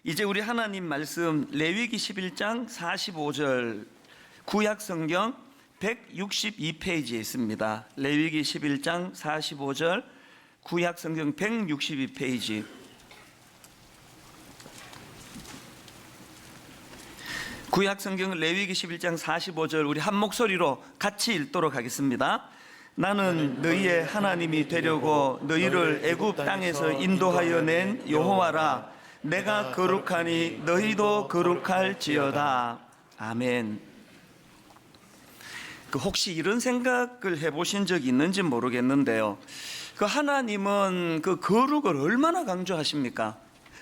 이제 우리 하나님 말씀 레위기 11장 45절 구약 성경 162페이지에 있습니다. 레위기 11장 45절 구약 성경 162페이지. 구약 성경 레위기 11장 45절 우리 한 목소리로 같이 읽도록 하겠습니다. 나는 너희의 하나님이 되려고 너희를 애굽 땅에서 인도하여 낸 여호와라. 내가 거룩하니 너희도 거룩할지어다. 아멘. 혹시 이런 생각을 해보신 적이 있는지 모르겠는데요. 하나님은 거룩을 얼마나 강조하십니까?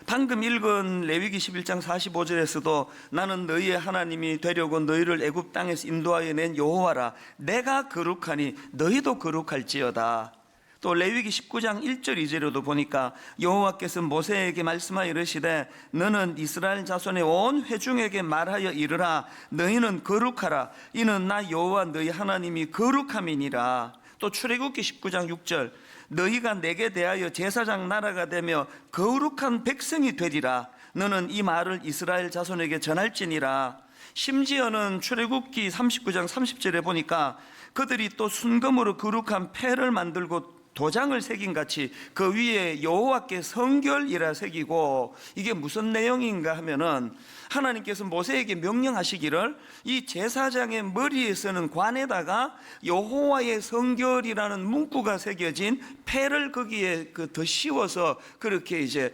방금 읽은 레위기 11장 45절에서도 나는 너희의 하나님이 되려고 너희를 애굽 땅에서 인도하여 낸 여호와라. 내가 거룩하니 너희도 거룩할지어다. 또 레위기 19장 1절 2절에도 보니까 여호와께서 모세에게 말씀하여 이르시되 너는 이스라엘 자손의 온 회중에게 말하여 이르라. 너희는 거룩하라. 이는 나 여호와 너희 하나님이 거룩함이니라. 또 출애굽기 19장 6절 너희가 내게 대하여 제사장 나라가 되며 거룩한 백성이 되리라. 너는 이 말을 이스라엘 자손에게 전할지니라. 심지어는 출애굽기 39장 30절에 보니까 그들이 또 순금으로 거룩한 패를 만들고 도장을 새긴 같이 그 위에 여호와께 성결이라 새기고, 이게 무슨 내용인가 하면은 하나님께서 모세에게 명령하시기를 이 제사장의 머리에 쓰는 관에다가 여호와의 성결이라는 문구가 새겨진 패를 거기에 더 씌워서 그렇게 이제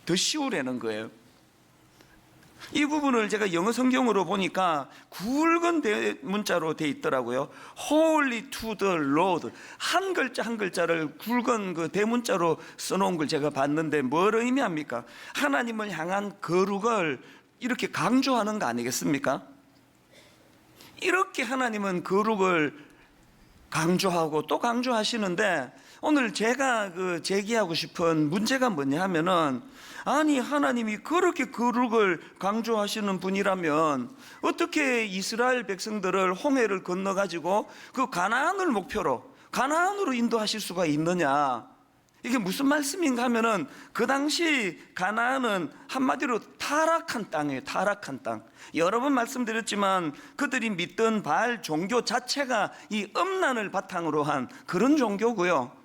더 씌우라는 거예요. 이 부분을 제가 영어 성경으로 보니까 굵은 대문자로 돼 있더라고요. Holy to the Lord. 한 글자 한 글자를 굵은 대문자로 써놓은 걸 제가 봤는데 뭘 의미합니까? 하나님을 향한 거룩을 이렇게 강조하는 거 아니겠습니까? 이렇게 하나님은 거룩을 강조하고 또 강조하시는데, 오늘 제가 제기하고 싶은 문제가 뭐냐 하면은, 아니 하나님이 그렇게 거룩을 강조하시는 분이라면 어떻게 이스라엘 백성들을 홍해를 건너가지고 가나안을 목표로 가나안으로 인도하실 수가 있느냐? 이게 무슨 말씀인가 하면은 그 당시 가나안은 한마디로 타락한 땅이에요. 타락한 땅. 여러 번 말씀드렸지만 그들이 믿던 바알 종교 자체가 이 음란을 바탕으로 한 그런 종교고요.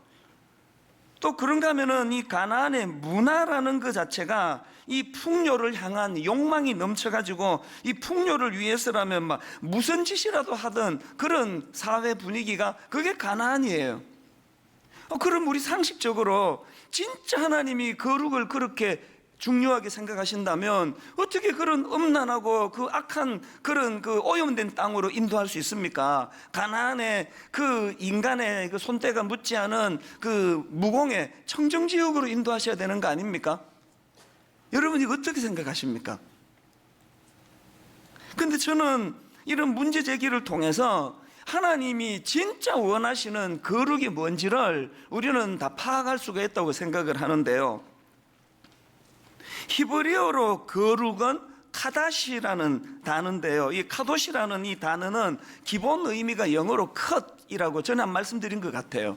또 그런가 하면은 이 가나안의 문화라는 그 자체가 이 풍요를 향한 욕망이 넘쳐가지고 이 풍요를 위해서라면 막 무슨 짓이라도 하던 그런 사회 분위기가 그게 가나안이에요. 그럼 우리 상식적으로 진짜 하나님이 거룩을 그렇게 중요하게 생각하신다면 어떻게 그런 음란하고 악한 그런 오염된 땅으로 인도할 수 있습니까? 가나안의 인간의 손때가 묻지 않은 무공의 청정지역으로 인도하셔야 되는 거 아닙니까? 여러분이 어떻게 생각하십니까? 근데 저는 이런 문제 제기를 통해서 하나님이 진짜 원하시는 거룩이 뭔지를 우리는 다 파악할 수가 있다고 생각을 하는데요. 히브리어로 거룩은 카다시라는 단어인데요. 이 카도시라는 이 단어는 기본 의미가 영어로 컷이라고 전에 한 말씀드린 것 같아요.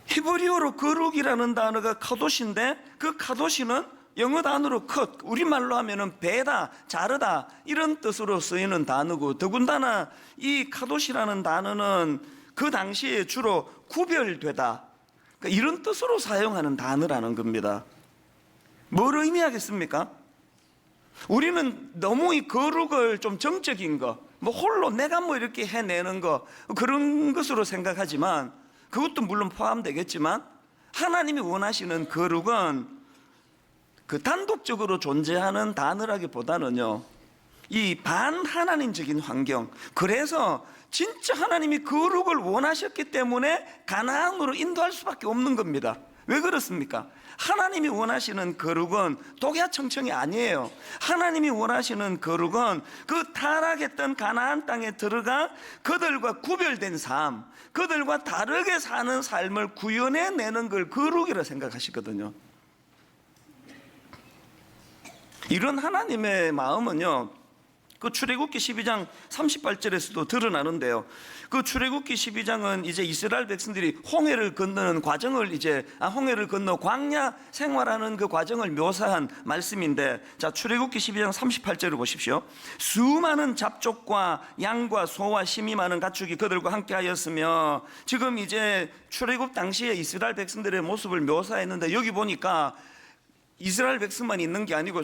히브리어로 거룩이라는 단어가 카도시인데 그 카도시는 영어 단어로 컷, 우리말로 하면은 베다, 자르다 이런 뜻으로 쓰이는 단어고, 더군다나 이 카도시라는 단어는 그 당시에 주로 구별되다, 그러니까 이런 뜻으로 사용하는 단어라는 겁니다. 뭘 의미하겠습니까? 우리는 너무 이 거룩을 좀 정적인 거, 홀로 내가 이렇게 해내는 거, 그런 것으로 생각하지만, 그것도 물론 포함되겠지만, 하나님이 원하시는 거룩은 단독적으로 존재하는 단어라기보다는요, 이 반하나님적인 환경, 그래서 진짜 하나님이 거룩을 원하셨기 때문에 가나안으로 인도할 수밖에 없는 겁니다. 왜 그렇습니까? 하나님이 원하시는 거룩은 독야청청이 아니에요. 하나님이 원하시는 거룩은 타락했던 가나안 땅에 들어가 그들과 구별된 삶, 그들과 다르게 사는 삶을 구현해내는 걸 거룩이라 생각하시거든요. 이런 하나님의 마음은요, 그 출애굽기 12장 38절에서도 드러나는데요. 그 출애굽기 12장은 이제 이스라엘 백성들이 홍해를 건너는 과정을 홍해를 건너 광야 생활하는 그 과정을 묘사한 말씀인데, 자, 출애굽기 12장 38절을 보십시오. 수많은 잡족과 양과 소와 심이 많은 가축이 그들과 함께 하였으며, 지금 이제 출애굽 당시에 이스라엘 백성들의 모습을 묘사했는데, 여기 보니까 이스라엘 백성만 있는 게 아니고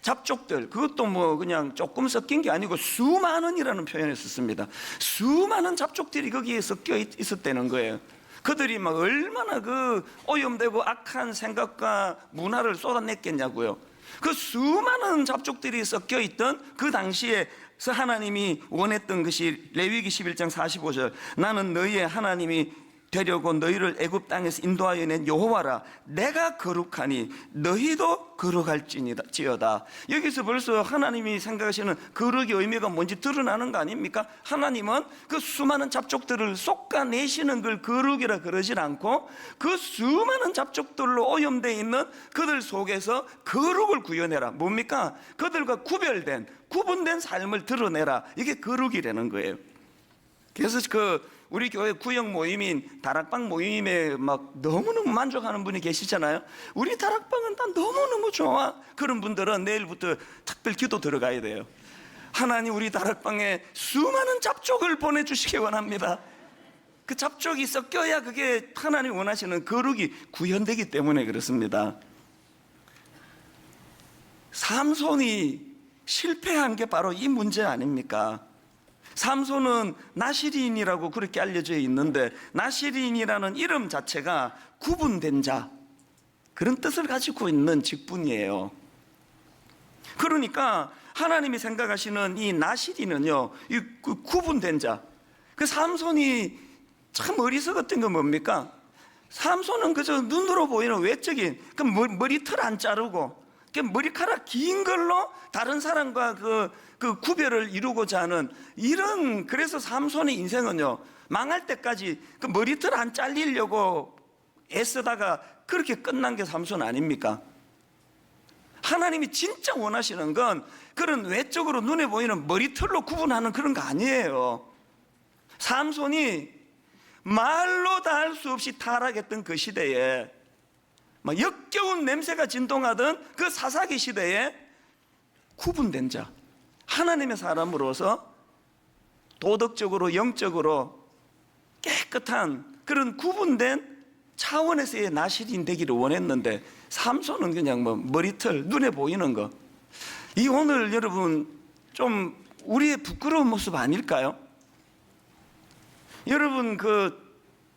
잡족들, 그것도 뭐 그냥 조금 섞인 게 아니고 수많은이라는 표현을 썼습니다. 수많은 잡족들이 거기에 섞여 있었다는 거예요. 그들이 막 얼마나 그 오염되고 악한 생각과 문화를 쏟아냈겠냐고요. 그 수많은 잡족들이 섞여 있던 그 당시에서 하나님이 원했던 것이 레위기 11장 45절, 나는 너희의 하나님이 되려고 너희를 애굽 땅에서 인도하여 낸 여호와라. 내가 거룩하니 너희도 거룩할지어다. 여기서 벌써 하나님이 생각하시는 거룩의 의미가 뭔지 드러나는 거 아닙니까? 하나님은 그 수많은 잡족들을 솎아내시는 걸 거룩이라 그러질 않고, 그 수많은 잡족들로 오염되어 있는 그들 속에서 거룩을 구현해라. 뭡니까? 그들과 구분된 삶을 드러내라. 이게 거룩이라는 거예요. 그래서 우리 교회 구역 모임인 다락방 모임에 막 너무너무 만족하는 분이 계시잖아요. 우리 다락방은 다 너무너무 좋아. 그런 분들은 내일부터 특별 기도 들어가야 돼요. 하나님, 우리 다락방에 수많은 잡족을 보내주시기 원합니다. 그 잡족이 섞여야 그게 하나님 원하시는 거룩이 구현되기 때문에 그렇습니다. 삼손이 실패한 게 바로 이 문제 아닙니까? 삼손은 나시린이라고 그렇게 알려져 있는데, 나시린이라는 이름 자체가 구분된 자, 그런 뜻을 가지고 있는 직분이에요. 그러니까 하나님이 생각하시는 이 나시린은요, 이 구분된 자. 그 삼손이 참 어리석었던 건 뭡니까? 삼손은 그저 눈으로 보이는 외적인 그 머리털 안 자르고 그 머리카락 긴 걸로 다른 사람과 그 구별을 이루고자 하는 이런, 그래서 삼손의 인생은요, 망할 때까지 그 머리털 안 잘리려고 애쓰다가 그렇게 끝난 게 삼손 아닙니까? 하나님이 진짜 원하시는 건 그런 외적으로 눈에 보이는 머리털로 구분하는 그런 거 아니에요. 삼손이 말로 다 할 수 없이 타락했던 그 시대에, 막 역겨운 냄새가 진동하던 그 사사기 시대에 구분된 자, 하나님의 사람으로서 도덕적으로 영적으로 깨끗한 그런 구분된 차원에서의 나시린 되기를 원했는데, 삼손은 그냥 뭐 머리털, 눈에 보이는 거. 이 오늘 여러분 좀 우리의 부끄러운 모습 아닐까요? 여러분 그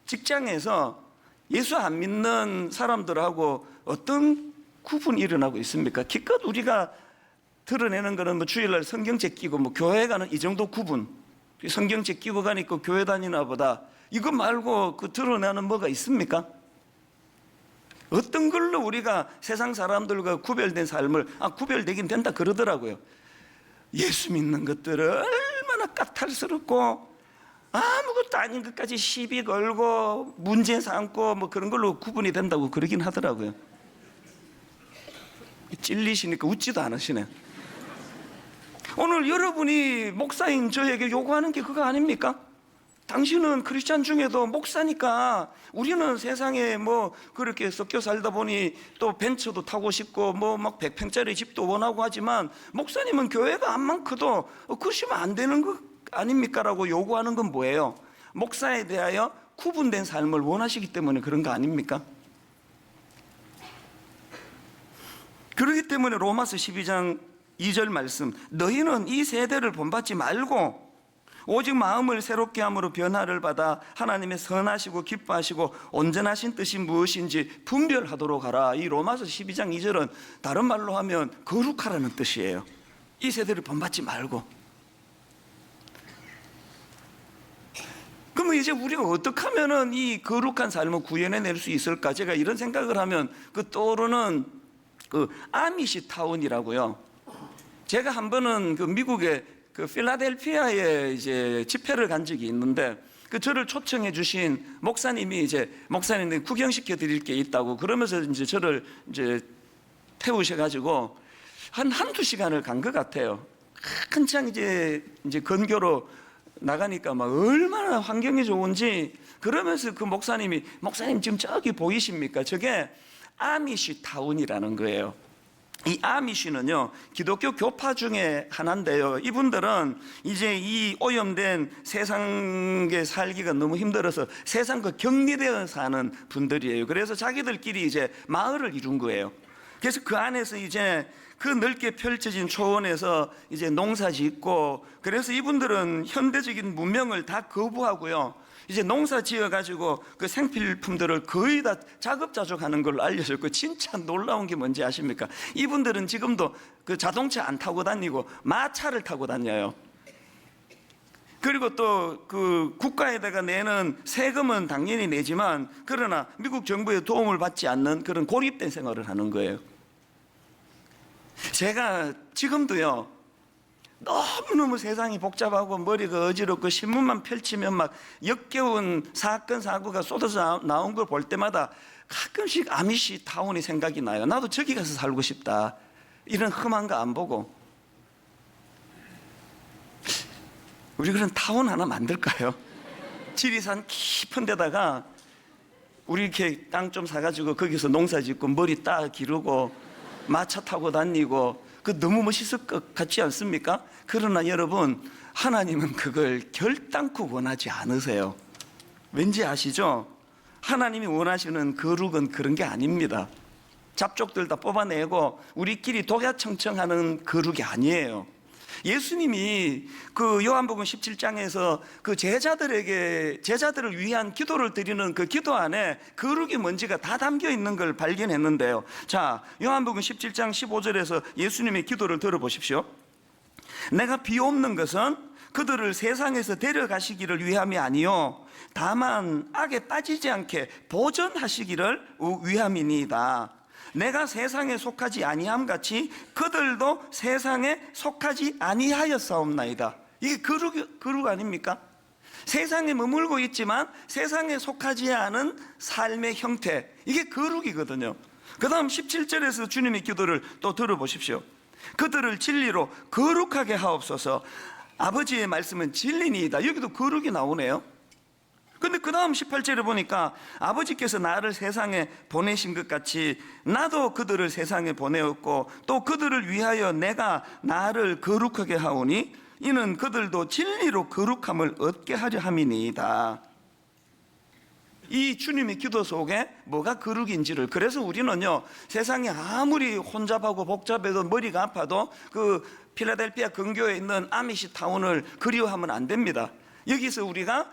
직장에서 예수 안 믿는 사람들하고 어떤 구분이 일어나고 있습니까? 기껏 우리가 드러내는 거는 뭐 주일날 성경책 끼고 뭐 교회 가는 이 정도 구분, 성경책 끼고 가니까 교회 다니나 보다, 이거 말고 그 드러내는 뭐가 있습니까? 어떤 걸로 우리가 세상 사람들과 구별된 삶을, 구별되긴 된다 그러더라고요. 예수 믿는 것들을 얼마나 까탈스럽고 아무것도 아닌 것까지 시비 걸고 문제 삼고 뭐 그런 걸로 구분이 된다고 그러긴 하더라고요. 찔리시니까 웃지도 않으시네. 오늘 여러분이 목사인 저에게 요구하는 게 그거 아닙니까? 당신은 크리스찬 중에도 목사니까 우리는 세상에 뭐 그렇게 섞여 살다 보니 또 벤츠도 타고 싶고 뭐 막 100평짜리 집도 원하고 하지만, 목사님은 교회가 암만 커도 그러시면 안 되는 거 아닙니까? 라고 요구하는 건 뭐예요? 목사에 대하여 구분된 삶을 원하시기 때문에 그런 거 아닙니까? 그렇기 때문에 로마서 12장 2절 말씀, 너희는 이 세대를 본받지 말고 오직 마음을 새롭게 함으로 변화를 받아 하나님의 선하시고 기뻐하시고 온전하신 뜻이 무엇인지 분별하도록 하라. 이 로마서 12장 2절은 다른 말로 하면 거룩하라는 뜻이에요. 이 세대를 본받지 말고. 그러면 이제 우리가 어떻게 하면은 이 거룩한 삶을 구현해낼 수 있을까? 제가 이런 생각을 하면 그 떠오르는 그 아미시 타운이라고요. 제가 한 번은 그 미국의 그 필라델피아에 이제 집회를 간 적이 있는데, 그 저를 초청해 주신 목사님이 이제 목사님 구경시켜 드릴 게 있다고 그러면서 이제 저를 이제 태우셔 가지고 한두 시간을 간 것 같아요. 한창 이제 건교로 나가니까 막 얼마나 환경이 좋은지, 그러면서 그 목사님 지금 저기 보이십니까? 저게 아미시 타운이라는 거예요. 이 아미시는요, 기독교 교파 중에 하나인데요, 이분들은 이제 이 오염된 세상에 살기가 너무 힘들어서 세상과 격리되어 사는 분들이에요. 그래서 자기들끼리 이제 마을을 이룬 거예요. 그래서 그 안에서 이제 그 넓게 펼쳐진 초원에서 이제 농사 짓고, 그래서 이분들은 현대적인 문명을 다 거부하고요, 이제 농사 지어가지고 그 생필품들을 거의 다 자급자족하는 걸로 알려졌고, 진짜 놀라운 게 뭔지 아십니까? 이분들은 지금도 그 자동차 안 타고 다니고 마차를 타고 다녀요. 그리고 또 그 국가에다가 내는 세금은 당연히 내지만, 그러나 미국 정부의 도움을 받지 않는 그런 고립된 생활을 하는 거예요. 제가 지금도요, 너무너무 세상이 복잡하고 머리가 어지럽고 신문만 펼치면 막 역겨운 사건 사고가 쏟아져 나온 걸 볼 때마다 가끔씩 아미시 타운이 생각이 나요. 나도 저기 가서 살고 싶다, 이런 험한 거 안 보고. 우리 그런 타운 하나 만들까요? 지리산 깊은 데다가 우리 이렇게 땅 좀 사가지고 거기서 농사 짓고 머리 딱 기르고 마차 타고 다니고, 그 너무 멋있을 것 같지 않습니까? 그러나 여러분, 하나님은 그걸 결단코 원하지 않으세요. 왠지 아시죠? 하나님이 원하시는 거룩은 그런 게 아닙니다. 잡족들 다 뽑아내고 우리끼리 독야청청하는 거룩이 아니에요. 예수님이 그 요한복음 17장에서 그 제자들을 위한 기도를 드리는 그 기도 안에 거룩이 뭔지가 다 담겨 있는 걸 발견했는데요. 자, 요한복음 17장 15절에서 예수님의 기도를 들어보십시오. 내가 비옵는 것은 그들을 세상에서 데려가시기를 위함이 아니요 다만 악에 빠지지 않게 보전하시기를 위함이니이다. 내가 세상에 속하지 아니함 같이 그들도 세상에 속하지 아니하였사옵나이다. 이게 거룩 아닙니까? 세상에 머물고 있지만 세상에 속하지 않은 삶의 형태, 이게 거룩이거든요. 그 다음 17절에서 주님의 기도를 또 들어보십시오. 그들을 진리로 거룩하게 하옵소서. 아버지의 말씀은 진리니이다. 여기도 거룩이 나오네요. 근데 그 다음 18절에 보니까 아버지께서 나를 세상에 보내신 것 같이 나도 그들을 세상에 보내었고 또 그들을 위하여 내가 나를 거룩하게 하오니 이는 그들도 진리로 거룩함을 얻게 하려 함이니이다. 이 주님의 기도 속에 뭐가 거룩인지를, 그래서 우리는요, 세상이 아무리 혼잡하고 복잡해도 머리가 아파도 그 필라델피아 근교에 있는 아미시 타운을 그리워하면 안 됩니다. 여기서 우리가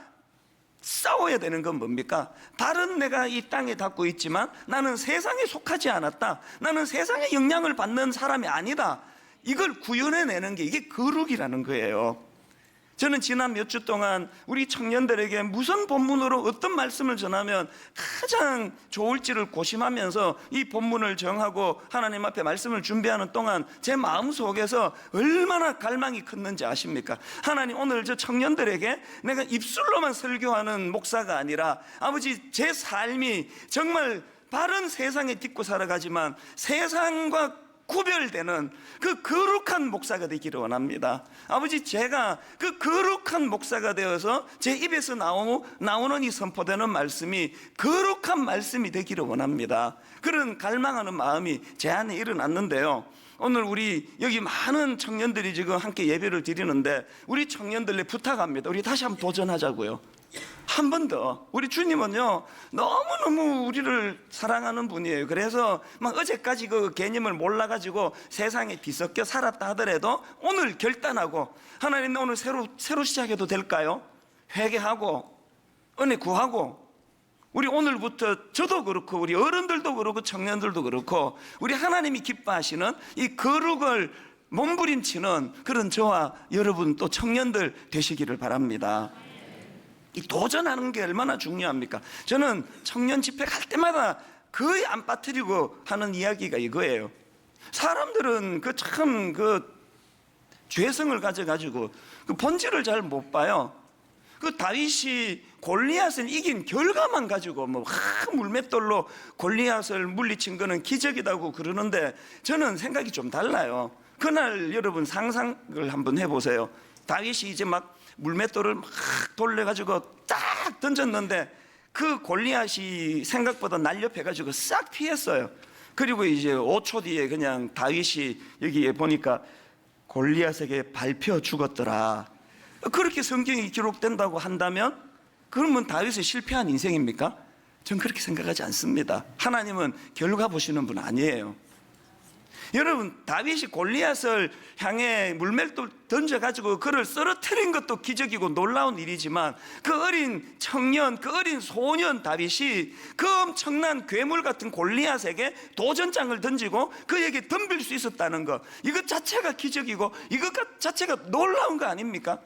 싸워야 되는 건 뭡니까? 다른 내가 이 땅에 닿고 있지만 나는 세상에 속하지 않았다, 나는 세상의 영향을 받는 사람이 아니다, 이걸 구현해내는 게 이게 거룩이라는 거예요. 저는 지난 몇 주 동안 우리 청년들에게 무슨 본문으로 어떤 말씀을 전하면 가장 좋을지를 고심하면서 이 본문을 정하고 하나님 앞에 말씀을 준비하는 동안 제 마음속에서 얼마나 갈망이 컸는지 아십니까? 하나님, 오늘 저 청년들에게 내가 입술로만 설교하는 목사가 아니라 아버지, 제 삶이 정말 바른 세상에 딛고 살아가지만 세상과 구별되는 그 거룩한 목사가 되기를 원합니다. 아버지, 제가 그 거룩한 목사가 되어서 제 입에서 나오는 이 선포되는 말씀이 거룩한 말씀이 되기를 원합니다. 그런 갈망하는 마음이 제 안에 일어났는데요, 오늘 우리 여기 많은 청년들이 지금 함께 예배를 드리는데 우리 청년들에 부탁합니다. 우리 다시 한번 도전하자고요. 한 번 더. 우리 주님은요, 너무너무 우리를 사랑하는 분이에요. 그래서 막 어제까지 그 개념을 몰라가지고 세상에 뒤섞여 살았다 하더라도 오늘 결단하고, 하나님 오늘 새로 시작해도 될까요? 회개하고 은혜 구하고, 우리 오늘부터 저도 그렇고 우리 어른들도 그렇고 청년들도 그렇고 우리 하나님이 기뻐하시는 이 거룩을 몸부림치는 그런 저와 여러분 또 청년들 되시기를 바랍니다. 이 도전하는 게 얼마나 중요합니까? 저는 청년 집회 갈 때마다 거의 안 빠뜨리고 하는 이야기가 이거예요. 사람들은 그 죄성을 가져가지고 그 본질을 잘 못 봐요. 그 다윗이 골리앗을 이긴 결과만 가지고 물맷돌로 골리앗을 물리친 거는 기적이라고 그러는데 저는 생각이 좀 달라요. 그날 여러분 상상을 한번 해보세요. 다윗이 이제 막 물맷돌을 막 돌려가지고 딱 던졌는데 그 골리앗이 생각보다 날렵해가지고 싹 피했어요. 그리고 이제 5초 뒤에 그냥 다윗이 여기에 보니까 골리앗에게 밟혀 죽었더라. 그렇게 성경이 기록된다고 한다면 그러면 다윗이 실패한 인생입니까? 전 그렇게 생각하지 않습니다. 하나님은 결과 보시는 분 아니에요. 여러분, 다윗이 골리앗을 향해 물맷돌 던져가지고 그를 쓰러뜨린 것도 기적이고 놀라운 일이지만 그 어린 청년, 그 어린 소년 다윗이 그 엄청난 괴물 같은 골리앗에게 도전장을 던지고 그에게 덤빌 수 있었다는 것, 이것 자체가 기적이고 이것 자체가 놀라운 거 아닙니까?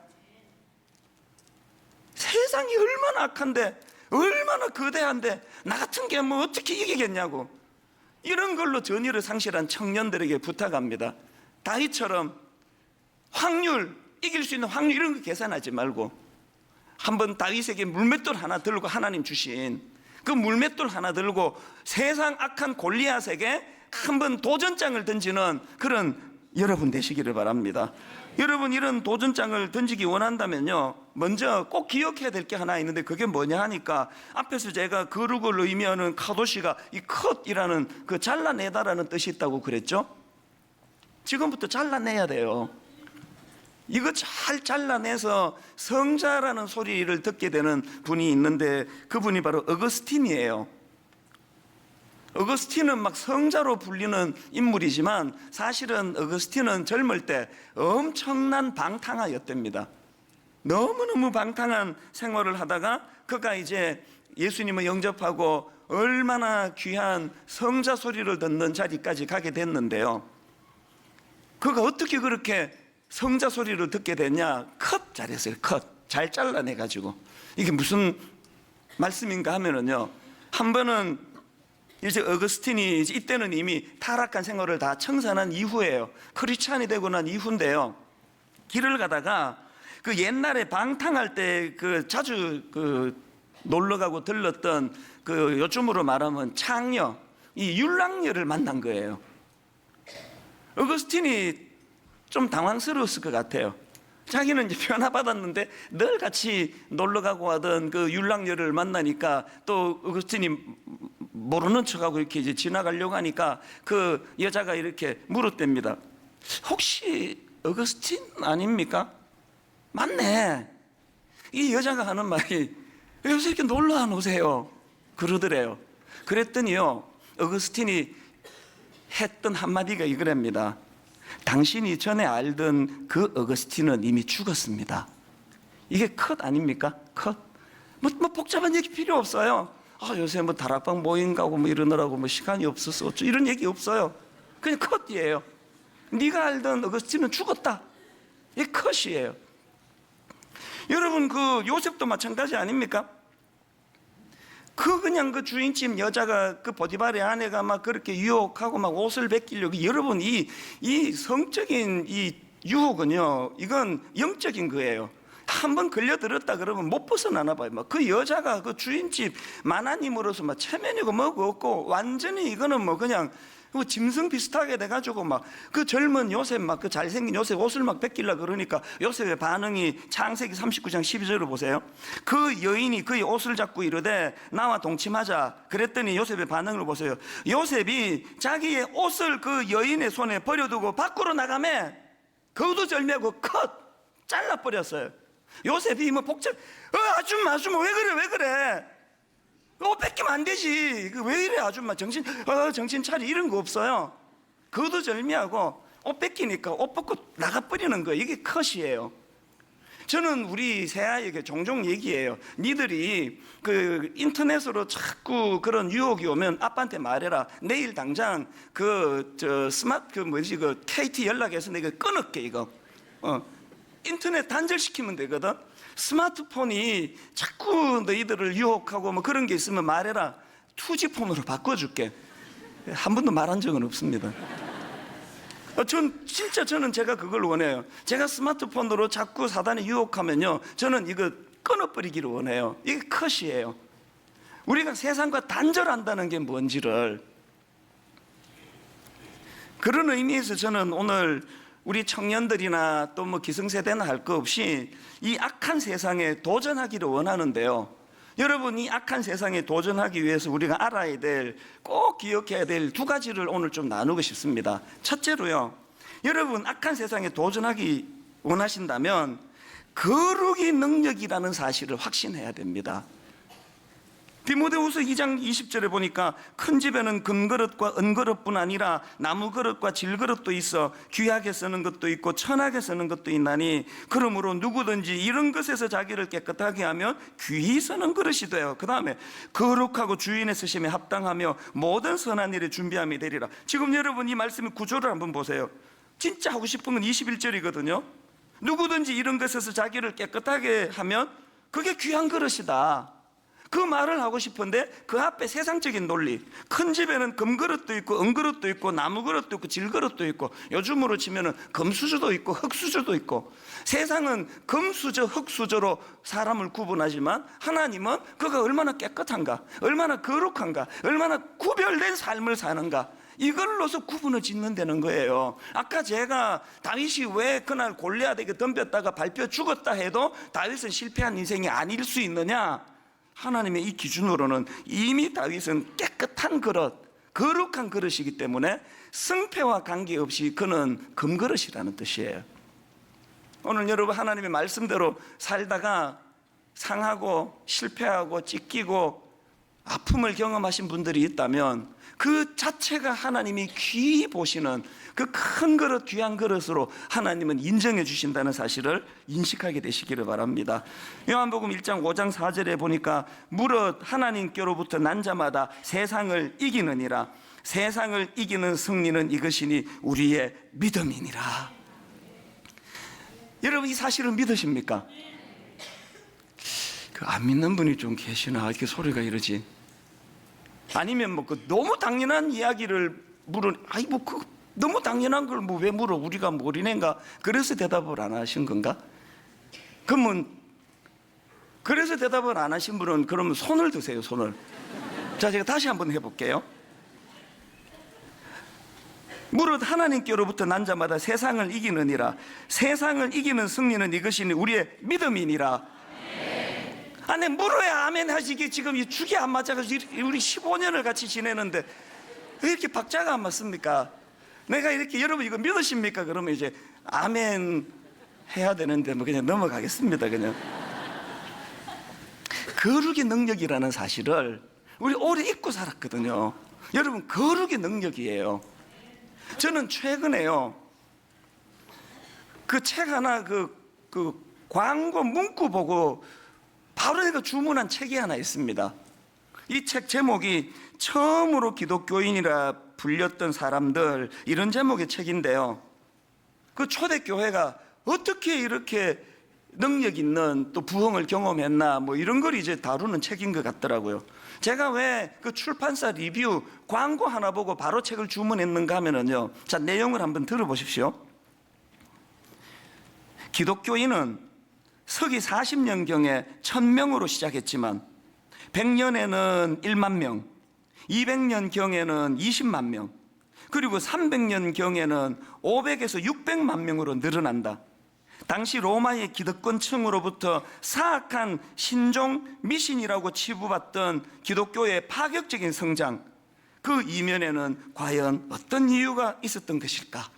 세상이 얼마나 악한데, 얼마나 거대한데 나 같은 게 뭐 어떻게 이기겠냐고, 이런 걸로 전의를 상실한 청년들에게 부탁합니다. 다윗처럼 확률, 이길 수 있는 확률 이런 거 계산하지 말고 한번 다윗에게 물맷돌 하나 들고 하나님 주신 그 물맷돌 하나 들고 세상 악한 골리앗에게 한번 도전장을 던지는 그런 여러분 되시기를 바랍니다. 여러분, 이런 도전장을 던지기 원한다면요, 먼저 꼭 기억해야 될 게 하나 있는데 그게 뭐냐 하니까 앞에서 제가 거룩을 의미하는 카도시가 이 컷이라는 그 잘라내다라는 뜻이 있다고 그랬죠. 지금부터 잘라내야 돼요. 이거 잘 잘라내서 성자라는 소리를 듣게 되는 분이 있는데 그분이 바로 어거스틴이에요. 어거스틴은 막 성자로 불리는 인물이지만 사실은 어거스틴은 젊을 때 엄청난 방탕하였답니다. 너무너무 방탕한 생활을 하다가 그가 이제 예수님을 영접하고 얼마나 귀한 성자 소리를 듣는 자리까지 가게 됐는데요, 그가 어떻게 그렇게 성자 소리를 듣게 됐냐? 컷 잘했어요. 컷 잘 잘라내가지고. 이게 무슨 말씀인가 하면은요, 한 번은 이제 어거스틴이 이때는 이미 타락한 생활을 다 청산한 이후예요. 크리스찬이 되고 난 이후인데요, 길을 가다가 그 옛날에 방탕할 때 그 자주 그 놀러 가고 들렀던 그 요즘으로 말하면 창녀, 이 율랑녀를 만난 거예요. 어거스틴이 좀 당황스러웠을 것 같아요. 자기는 이제 변화 받았는데 늘 같이 놀러 가고 하던 그 율랑녀를 만나니까 또 어거스틴이 모르는 척하고 이렇게 이제 지나가려고 하니까 그 여자가 이렇게 물었답니다. 혹시 어거스틴 아닙니까? 맞네. 이 여자가 하는 말이 요새 이렇게 놀러 안 오세요? 그러더래요. 그랬더니요, 어거스틴이 했던 한마디가 이거랍니다. 당신이 전에 알던 그 어거스틴은 이미 죽었습니다. 이게 컷 아닙니까? 컷. 뭐 복잡한 얘기 필요 없어요. 요새 뭐 다락방 모임 가고 뭐 이러느라고 뭐 시간이 없어서 어쩌, 이런 얘기 없어요. 그냥 컷이에요. 네가 알던 어거스틴은 죽었다. 이게 컷이에요. 여러분, 그 요셉도 마찬가지 아닙니까? 그냥 그 주인집 여자가 그 보디발의 아내가 막 그렇게 유혹하고 막 옷을 벗기려고, 여러분 이 성적인 이 유혹은요, 이건 영적인 거예요. 한번 걸려들었다 그러면 못 벗어나나 봐요. 막 그 여자가 그 주인집 마나님으로서 막 체면이고 뭐고 없고 완전히 이거는 뭐 그냥 짐승 비슷하게 돼가지고 막 그 젊은 요셉, 막 그 잘생긴 요셉 옷을 막 벗기려고 그러니까 요셉의 반응이 창세기 39장 12절을 보세요. 그 여인이 그의 옷을 잡고 이르되 나와 동침하자. 그랬더니 요셉의 반응을 보세요. 요셉이 자기의 옷을 그 여인의 손에 버려두고 밖으로 나가매 거두절미하고 컷 잘라버렸어요. 요셉이 뭐 복잡, 아줌마 왜 그래? 뺏기면 안 되지. 왜 이래 아줌마, 정신 차리, 이런 거 없어요. 거두절미하고 옷 뺏기니까 옷 벗고 나가버리는 거예요. 이게 컷이에요. 저는 우리 새아이에게 종종 얘기해요. 니들이 그 인터넷으로 자꾸 그런 유혹이 오면 아빠한테 말해라. 내일 당장 그 KT 연락해서 내가 끊을게 이거. 인터넷 단절시키면 되거든. 스마트폰이 자꾸 너희들을 유혹하고 뭐 그런 게 있으면 말해라. 2G 폰으로 바꿔줄게. 한 번도 말한 적은 없습니다. 저는 제가 그걸 원해요. 제가 스마트폰으로 자꾸 사단이 유혹하면요, 저는 이거 끊어버리기를 원해요. 이게 컷이에요. 우리가 세상과 단절한다는 게 뭔지를. 그런 의미에서 저는 오늘 우리 청년들이나 또 뭐 기성세대나 할 거 없이 이 악한 세상에 도전하기를 원하는데요. 여러분, 이 악한 세상에 도전하기 위해서 우리가 알아야 될, 꼭 기억해야 될 두 가지를 오늘 좀 나누고 싶습니다. 첫째로요, 여러분 악한 세상에 도전하기 원하신다면 거룩의 능력이라는 사실을 확신해야 됩니다. 디모데후서 2장 20절에 보니까 큰 집에는 금그릇과 은그릇뿐 아니라 나무그릇과 질그릇도 있어 귀하게 쓰는 것도 있고 천하게 쓰는 것도 있나니 그러므로 누구든지 이런 것에서 자기를 깨끗하게 하면 귀히 쓰는 그릇이 돼요. 그 다음에 거룩하고 주인의 쓰심에 합당하며 모든 선한 일에 준비함이 되리라. 지금 여러분 이 말씀의 구조를 한번 보세요. 진짜 하고 싶은 건 21절이거든요 누구든지 이런 것에서 자기를 깨끗하게 하면 그게 귀한 그릇이다. 그 말을 하고 싶은데 그 앞에 세상적인 논리, 큰 집에는 금그릇도 있고 은그릇도 있고 나무그릇도 있고 질그릇도 있고 요즘으로 치면은 금수저도 있고 흙수저도 있고, 세상은 금수저 흙수저로 사람을 구분하지만 하나님은 그가 얼마나 깨끗한가, 얼마나 거룩한가, 얼마나 구별된 삶을 사는가, 이걸로서 구분을 짓는다는 거예요. 아까 제가 다윗이 왜 그날 골리앗에게 덤볐다가 밟혀 죽었다 해도 다윗은 실패한 인생이 아닐 수 있느냐? 하나님의 이 기준으로는 이미 다윗은 깨끗한 그릇, 거룩한 그릇이기 때문에 승패와 관계없이 그는 금그릇이라는 뜻이에요. 오늘 여러분 하나님의 말씀대로 살다가 상하고 실패하고 찢기고 아픔을 경험하신 분들이 있다면 그 자체가 하나님이 귀히 보시는 그 큰 그릇, 귀한 그릇으로 하나님은 인정해 주신다는 사실을 인식하게 되시기를 바랍니다. 요한복음 1장 5장 4절에 보니까 무릇 하나님께로부터 난 자마다 세상을 이기느니라. 세상을 이기는 승리는 이것이니 우리의 믿음이니라. 여러분 이 사실을 믿으십니까? 안 믿는 분이 좀 계시나? 이렇게 소리가 이러지. 아니면 뭐 그 너무 당연한 이야기를 너무 당연한 걸 왜 물어? 우리가 어린애인가? 그래서 대답을 안 하신 건가? 그러면 그래서 대답을 안 하신 분은 그러면 손을 드세요, 손을. 자, 제가 다시 한번 해볼게요. 무릇 하나님께로부터 난 자마다 세상을 이기느니라. 세상을 이기는 승리는 이것이니 우리의 믿음이니라. 아니 물어야 아멘 하시기. 지금 이 축이 안 맞아가지고 우리 15년을 같이 지내는데 왜 이렇게 박자가 안 맞습니까? 내가 이렇게 여러분 이거 믿으십니까? 그러면 이제 아멘 해야 되는데 뭐 그냥 넘어가겠습니다. 그냥 거룩의 능력이라는 사실을 우리 오래 잊고 살았거든요. 여러분 거룩의 능력이에요. 저는 최근에요 그 책 하나 그 광고 문구 보고 바로 내가 주문한 책이 하나 있습니다. 이 책 제목이 처음으로 기독교인이라 불렸던 사람들, 이런 제목의 책인데요, 그 초대교회가 어떻게 이렇게 능력 있는 또 부흥을 경험했나 뭐 이런 걸 이제 다루는 책인 것 같더라고요. 제가 왜 그 출판사 리뷰 광고 하나 보고 바로 책을 주문했는가 하면은요, 자 내용을 한번 들어보십시오. 기독교인은 서기 40년경에 1000명으로 시작했지만 100년에는 1만 명, 200년경에는 20만 명, 그리고 300년경에는 500에서 600만 명으로 늘어난다. 당시 로마의 기득권층으로부터 사악한 신종 미신이라고 치부받던 기독교의 파격적인 성장, 그 이면에는 과연 어떤 이유가 있었던 것일까?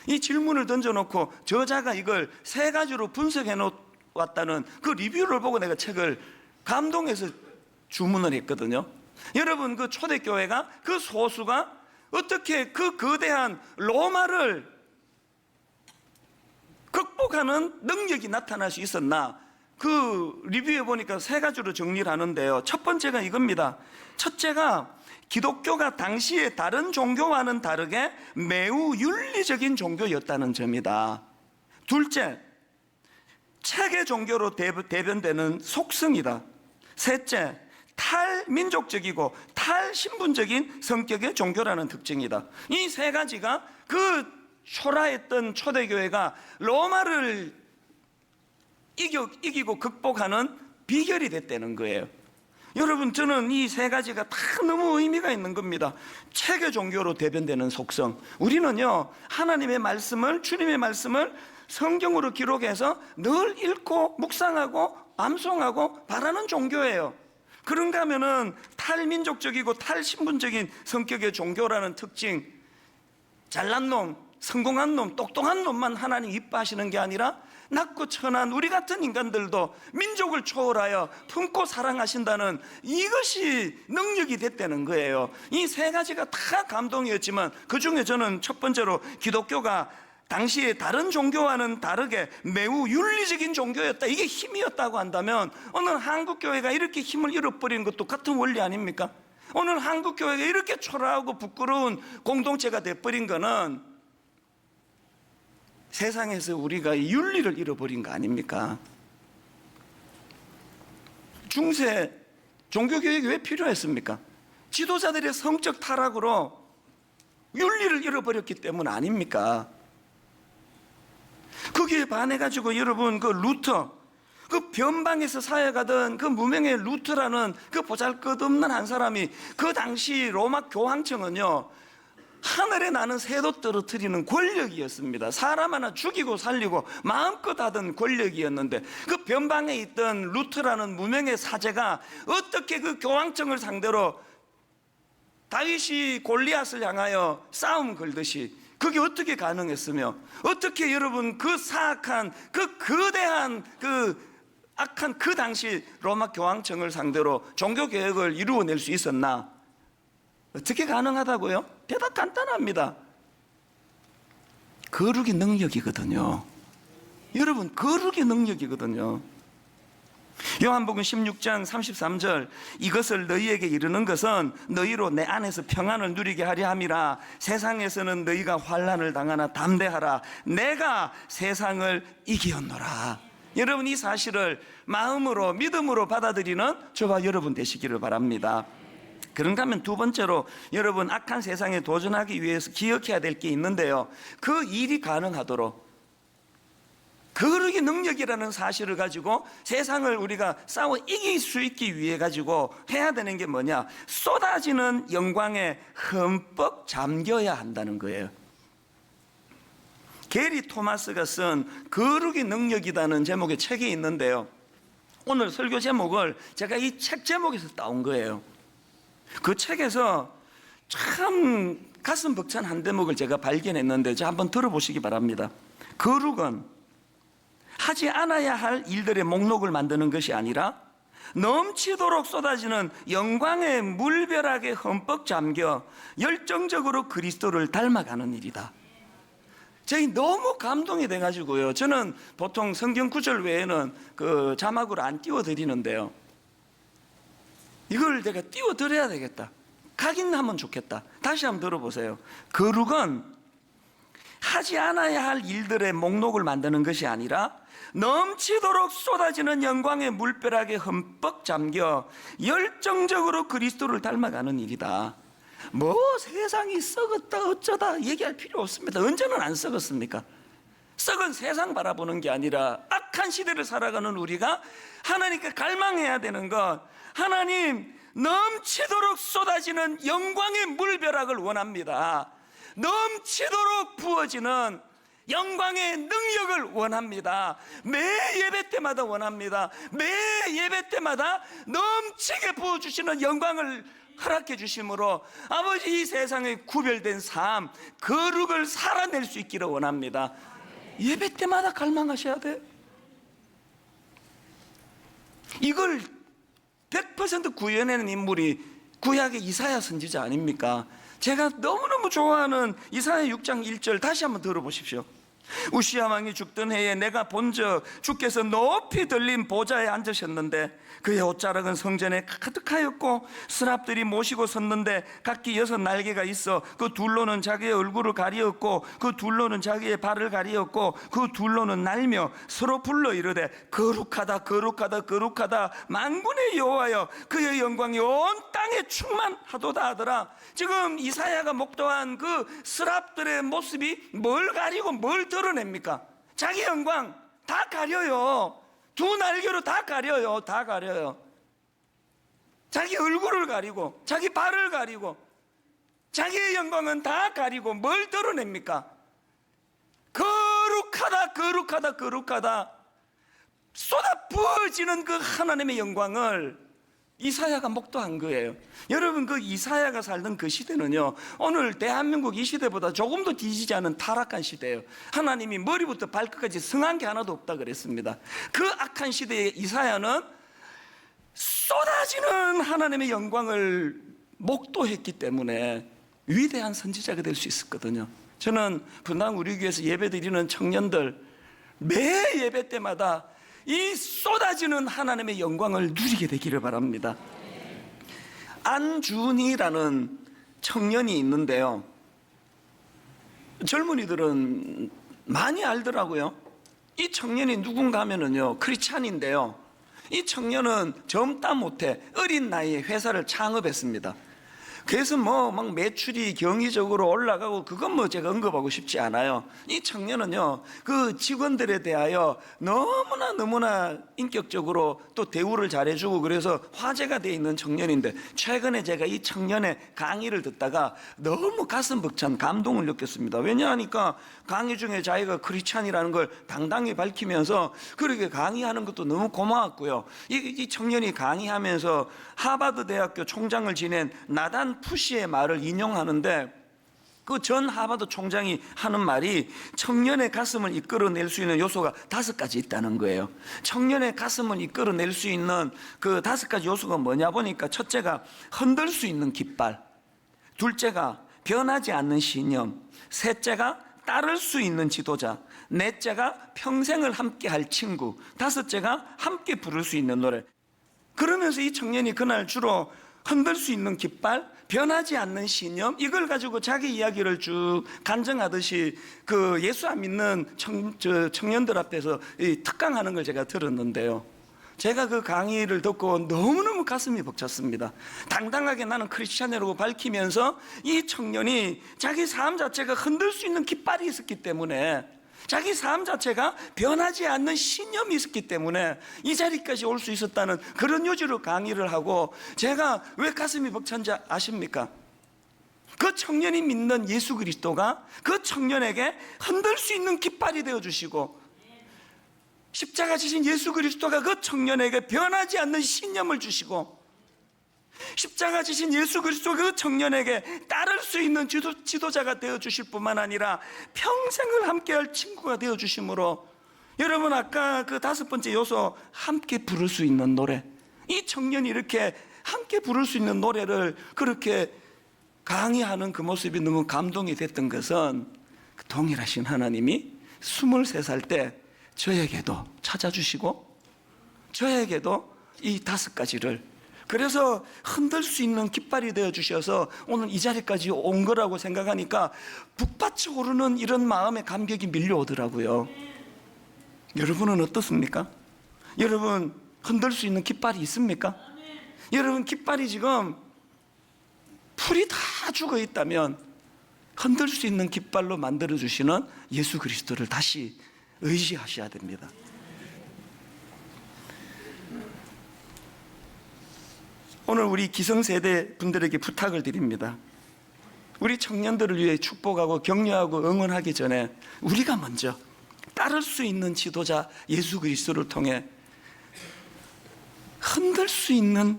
이 질문을 던져놓고 저자가 이걸 세 가지로 분석해 놓았다는 그 리뷰를 보고 내가 책을 감동해서 주문을 했거든요. 여러분 그 초대교회가, 그 소수가 어떻게 그 거대한 로마를 극복하는 능력이 나타날 수 있었나? 그 리뷰에 보니까 세 가지로 정리를 하는데요, 첫 번째가 이겁니다. 첫째가 기독교가 당시에 다른 종교와는 다르게 매우 윤리적인 종교였다는 점이다. 둘째, 체계 종교로 대변되는 속성이다. 셋째, 탈민족적이고 탈신분적인 성격의 종교라는 특징이다. 이 세 가지가 그 초라했던 초대교회가 로마를 이기고 극복하는 비결이 됐다는 거예요. 여러분, 저는 이 세 가지가 다 너무 의미가 있는 겁니다. 체계 종교로 대변되는 속성. 우리는요, 하나님의 말씀을, 주님의 말씀을 성경으로 기록해서 늘 읽고 묵상하고 암송하고 바라는 종교예요. 그런가 하면은 탈민족적이고 탈신분적인 성격의 종교라는 특징, 잘난 놈, 성공한 놈, 똑똑한 놈만 하나님 이뻐하시는 게 아니라 낮고 천한 우리 같은 인간들도 민족을 초월하여 품고 사랑하신다는 이것이 능력이 됐다는 거예요. 이 세 가지가 다 감동이었지만 그 중에 저는 첫 번째로 기독교가 당시에 다른 종교와는 다르게 매우 윤리적인 종교였다, 이게 힘이었다고 한다면 오늘 한국교회가 이렇게 힘을 잃어버리는 것도 같은 원리 아닙니까? 오늘 한국교회가 이렇게 초라하고 부끄러운 공동체가 돼버린 거는 세상에서 우리가 윤리를 잃어버린 거 아닙니까? 중세 종교교육이 왜 필요했습니까? 지도자들의 성적 타락으로 윤리를 잃어버렸기 때문 아닙니까? 거기에 반해가지고 여러분, 그 루터, 그 변방에서 사역하던 그 무명의 루터라는 그 보잘것없는 한 사람이 그 당시 로마 교황청은요, 하늘에 나는 새도 떨어뜨리는 권력이었습니다. 사람 하나 죽이고 살리고 마음껏 하던 권력이었는데 그 변방에 있던 루터라는 무명의 사제가 어떻게 그 교황청을 상대로 다윗이 골리앗을 향하여 싸움 걸듯이 그게 어떻게 가능했으며, 어떻게 여러분 그 사악한 그 거대한 그 악한 그 당시 로마 교황청을 상대로 종교개혁을 이루어낼 수 있었나? 어떻게 가능하다고요? 대답 간단합니다. 거룩의 능력이거든요. 여러분, 거룩의 능력이거든요. 요한복음 16장 33절, 이것을 너희에게 이르는 것은 너희로 내 안에서 평안을 누리게 하려 함이라. 세상에서는 너희가 환난을 당하나 담대하라. 내가 세상을 이기었노라. 여러분, 이 사실을 마음으로 믿음으로 받아들이는 저와 여러분 되시기를 바랍니다. 그런가 하면 두 번째로 여러분, 악한 세상에 도전하기 위해서 기억해야 될 게 있는데요, 그 일이 가능하도록 거룩의 능력이라는 사실을 가지고 세상을 우리가 싸워 이길 수 있기 위해 가지고 해야 되는 게 뭐냐? 쏟아지는 영광에 흠뻑 잠겨야 한다는 거예요. 게리 토마스가 쓴 거룩의 능력이라는 제목의 책이 있는데요, 오늘 설교 제목을 제가 이 책 제목에서 따온 거예요. 그 책에서 참 가슴 벅찬 한 대목을 제가 발견했는데 한번 들어보시기 바랍니다. 거룩은 하지 않아야 할 일들의 목록을 만드는 것이 아니라 넘치도록 쏟아지는 영광의 물벼락에 흠뻑 잠겨 열정적으로 그리스도를 닮아가는 일이다. 저희 너무 감동이 돼가지고요, 저는 보통 성경 구절 외에는 그 자막으로 안 띄워드리는데요, 이걸 내가 띄워드려야 되겠다, 각인하면 좋겠다. 다시 한번 들어보세요. 거룩은 하지 않아야 할 일들의 목록을 만드는 것이 아니라 넘치도록 쏟아지는 영광의 물벼락에 흠뻑 잠겨 열정적으로 그리스도를 닮아가는 일이다. 뭐 세상이 썩었다 어쩌다 얘기할 필요 없습니다. 언제는 안 썩었습니까? 썩은 세상 바라보는 게 아니라 악한 시대를 살아가는 우리가 하나님께 갈망해야 되는 것, 하나님 넘치도록 쏟아지는 영광의 물벼락을 원합니다. 넘치도록 부어지는 영광의 능력을 원합니다. 매 예배 때마다 원합니다. 매 예배 때마다 넘치게 부어주시는 영광을 허락해 주심으로 아버지, 이 세상에 구별된 삶, 거룩을 살아낼 수 있기를 원합니다. 예배 때마다 갈망하셔야 돼요. 이걸 100% 구현해낸 인물이 구약의 이사야 선지자 아닙니까? 제가 너무너무 좋아하는 이사야 6장 1절 다시 한번 들어보십시오. 우시야 왕이 죽던 해에 내가 본적 주께서 높이 들린 보좌에 앉으셨는데 그의 옷자락은 성전에 가득하였고 스랍들이 모시고 섰는데 각기 6 날개가 있어 그 둘로는 자기의 얼굴을 가리었고 그 둘로는 자기의 발을 가리었고 그 둘로는 날며 서로 불러 이르되 거룩하다 거룩하다 거룩하다 만군의 여호와여, 그의 영광이 온 땅에 충만하도다 하더라. 지금 이사야가 목도한 그 스랍들의 모습이 뭘 가리고 뭘 드러냅니까? 자기 영광 다 가려요. 두 날개로 다 가려요. 다 가려요. 자기 얼굴을 가리고 자기 발을 가리고 자기의 영광은 다 가리고 뭘 드러냅니까? 거룩하다 거룩하다 거룩하다 쏟아 부어지는 그 하나님의 영광을 이사야가 목도한 거예요. 여러분, 그 이사야가 살던 그 시대는요, 오늘 대한민국 이 시대보다 조금 더 뒤지지 않은 타락한 시대예요. 하나님이 머리부터 발끝까지 성한 게 하나도 없다 그랬습니다. 그 악한 시대에 이사야는 쏟아지는 하나님의 영광을 목도했기 때문에 위대한 선지자가 될 수 있었거든요. 저는 분당 우리 교회에서 예배드리는 청년들 매 예배 때마다 이 쏟아지는 하나님의 영광을 누리게 되기를 바랍니다. 안준이라는 청년이 있는데요, 젊은이들은 많이 알더라고요. 이 청년이 누군가 하면은요, 크리스찬인데요, 이 청년은 젊다 못해 어린 나이에 회사를 창업했습니다. 그래서 막 매출이 경이적으로 올라가고 그건 제가 언급하고 싶지 않아요. 이 청년은요, 그 직원들에 대하여 너무나 인격적으로 또 대우를 잘해주고 그래서 화제가 돼 있는 청년인데, 최근에 제가 이 청년의 강의를 듣다가 너무 가슴 벅찬 감동을 느꼈습니다. 왜냐하니까 강의 중에 자기가 크리스찬이라는 걸 당당히 밝히면서 그렇게 강의하는 것도 너무 고마웠고요. 이 청년이 강의하면서 하버드 대학교 총장을 지낸 나단 푸시의 말을 인용하는데, 그 전 하버드 총장이 하는 말이 청년의 가슴을 이끌어낼 수 있는 요소가 5가지 있다는 거예요. 청년의 가슴을 이끌어낼 수 있는 그 5가지 요소가 뭐냐 보니까, 첫째가 흔들 수 있는 깃발, 둘째가 변하지 않는 신념, 셋째가 따를 수 있는 지도자, 넷째가 평생을 함께 할 친구, 다섯째가 함께 부를 수 있는 노래. 그러면서 이 청년이 그날 주로 흔들 수 있는 깃발, 변하지 않는 신념, 이걸 가지고 자기 이야기를 쭉 간증하듯이 그 예수 안 믿는 청년들 앞에서 특강하는 걸 제가 들었는데요, 제가 그 강의를 듣고 너무너무 가슴이 벅찼습니다. 당당하게 나는 크리스찬이라고 밝히면서 이 청년이 자기 삶 자체가 흔들 수 있는 깃발이 있었기 때문에, 자기 삶 자체가 변하지 않는 신념이 있었기 때문에 이 자리까지 올 수 있었다는 그런 요지로 강의를 하고, 제가 왜 가슴이 벅찬지 아십니까? 그 청년이 믿는 예수 그리스도가 그 청년에게 흔들 수 있는 깃발이 되어주시고, 십자가 지신 예수 그리스도가 그 청년에게 변하지 않는 신념을 주시고, 십자가 지신 예수 그리스도 그 청년에게 따를 수 있는 지도자가 되어주실 뿐만 아니라 평생을 함께할 친구가 되어주심으로, 여러분 아까 그 5번째 요소, 함께 부를 수 있는 노래, 이 청년이 이렇게 함께 부를 수 있는 노래를 그렇게 강의하는 그 모습이 너무 감동이 됐던 것은, 동일하신 하나님이 23살 때 저에게도 찾아주시고 저에게도 이 5가지를, 그래서 흔들 수 있는 깃발이 되어주셔서 오늘 이 자리까지 온 거라고 생각하니까 북받쳐 오르는 이런 마음의 감격이 밀려오더라고요. 여러분은 어떻습니까? 여러분 흔들 수 있는 깃발이 있습니까? 여러분 깃발이 지금 풀이 다 죽어 있다면 흔들 수 있는 깃발로 만들어주시는 예수 그리스도를 다시 의지하셔야 됩니다. 오늘 우리 기성세대 분들에게 부탁을 드립니다. 우리 청년들을 위해 축복하고 격려하고 응원하기 전에 우리가 먼저 따를 수 있는 지도자 예수 그리스도를 통해 흔들 수 있는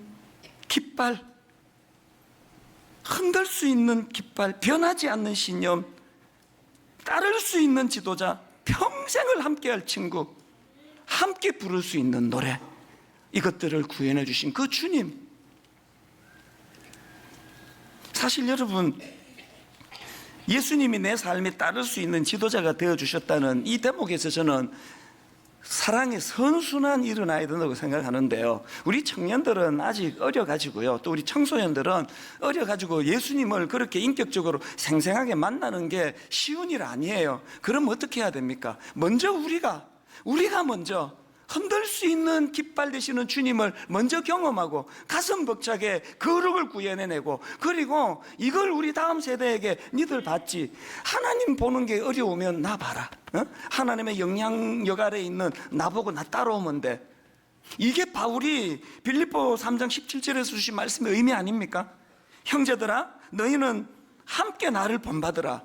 깃발, 흔들 수 있는 깃발, 변하지 않는 신념, 따를 수 있는 지도자, 평생을 함께할 친구, 함께 부를 수 있는 노래, 이것들을 구현해 주신 그 주님, 사실 여러분, 예수님이 내 삶에 따를 수 있는 지도자가 되어주셨다는 이 대목에서 저는 사랑의 선순환이 일어나야 된다고 생각하는데요, 우리 청년들은 아직 어려가지고요, 또 우리 청소년들은 어려가지고 예수님을 그렇게 인격적으로 생생하게 만나는 게 쉬운 일 아니에요. 그럼 어떻게 해야 됩니까? 먼저 우리가 먼저 흔들 수 있는 깃발 되시는 주님을 먼저 경험하고 가슴 벅차게 거룩을 구현해내고, 그리고 이걸 우리 다음 세대에게 니들 봤지, 하나님 보는 게 어려우면 나 봐라, 하나님의 영향력 아래 있는 나보고 나 따라오면 돼. 이게 바울이 빌립보 3장 17절에서 주신 말씀의 의미 아닙니까? 형제들아, 너희는 함께 나를 본받으라.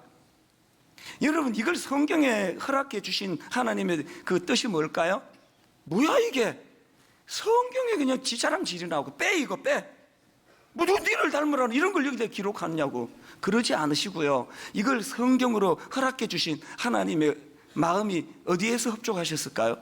여러분, 이걸 성경에 허락해 주신 하나님의 그 뜻이 뭘까요? 뭐야 이게? 성경에 그냥 지자랑 지리 나오고 빼, 이거 빼. 뭐 누가 니를 닮으라는 이런 걸 여기다 기록하느냐고. 그러지 않으시고요, 이걸 성경으로 허락해 주신 하나님의 마음이 어디에서 흡족하셨을까요?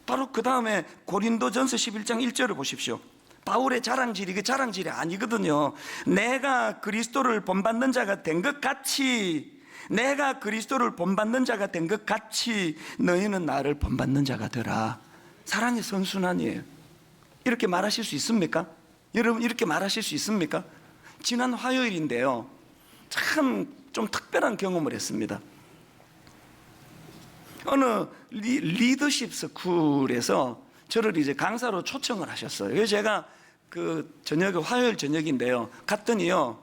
바로 그 다음에 고린도전서 11장 1절을 보십시오. 바울의 자랑질이 그 자랑질이 아니거든요. 내가 그리스도를 본받는 자가 된 것 같이, 내가 그리스도를 본받는 자가 된 것 같이 너희는 나를 본받는 자가 되라. 사랑의 선순환이에요. 이렇게 말하실 수 있습니까? 여러분, 이렇게 말하실 수 있습니까? 지난 화요일인데요, 참 좀 특별한 경험을 했습니다. 어느 리더십 스쿨에서 저를 이제 강사로 초청을 하셨어요. 그래서 제가 그 저녁에, 화요일 저녁인데요, 갔더니요,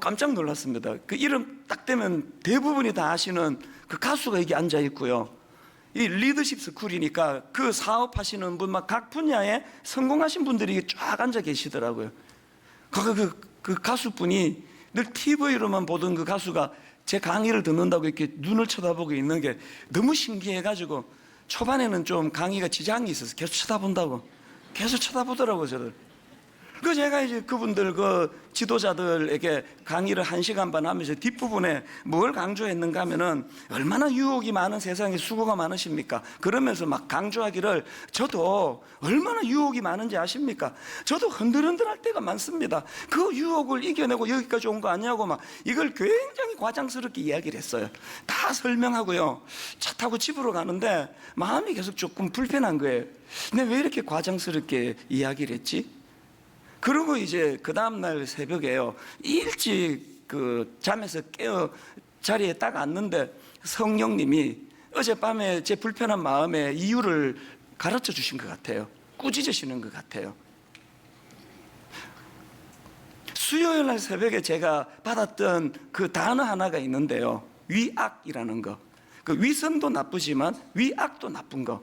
깜짝 놀랐습니다. 그 이름 딱 대면 대부분이 다 아시는 그 가수가 여기 앉아 있고요, 이 리더십 스쿨이니까 그 사업하시는 분, 막 각 분야에 성공하신 분들이 쫙 앉아 계시더라고요. 그 가수분이 늘 TV로만 보던 그 가수가 제 강의를 듣는다고 이렇게 눈을 쳐다보고 있는 게 너무 신기해가지고 초반에는 좀 강의가 지장이 있어서 계속 쳐다본다고, 계속 쳐다보더라고요, 저를. 그 제가 이제 그분들 그 지도자들에게 강의를 1시간 반 하면서 뒷부분에 뭘 강조했는가 하면은 얼마나 유혹이 많은 세상에 수고가 많으십니까? 그러면서 막 강조하기를, 저도 얼마나 유혹이 많은지 아십니까? 저도 흔들흔들할 때가 많습니다. 그 유혹을 이겨내고 여기까지 온 거 아니냐고 막 이걸 굉장히 과장스럽게 이야기를 했어요. 다 설명하고요, 차 타고 집으로 가는데 마음이 계속 조금 불편한 거예요. 근데 왜 이렇게 과장스럽게 이야기를 했지? 그리고 이제 그 다음날 새벽에요, 일찍 그 잠에서 깨어 자리에 딱 앉는데 성령님이 어젯밤에 제 불편한 마음의 이유를 가르쳐 주신 것 같아요. 꾸짖으시는 것 같아요. 수요일 날 새벽에 제가 받았던 그 단어 하나가 있는데요, 위악이라는 거. 그 위선도 나쁘지만 위악도 나쁜 거.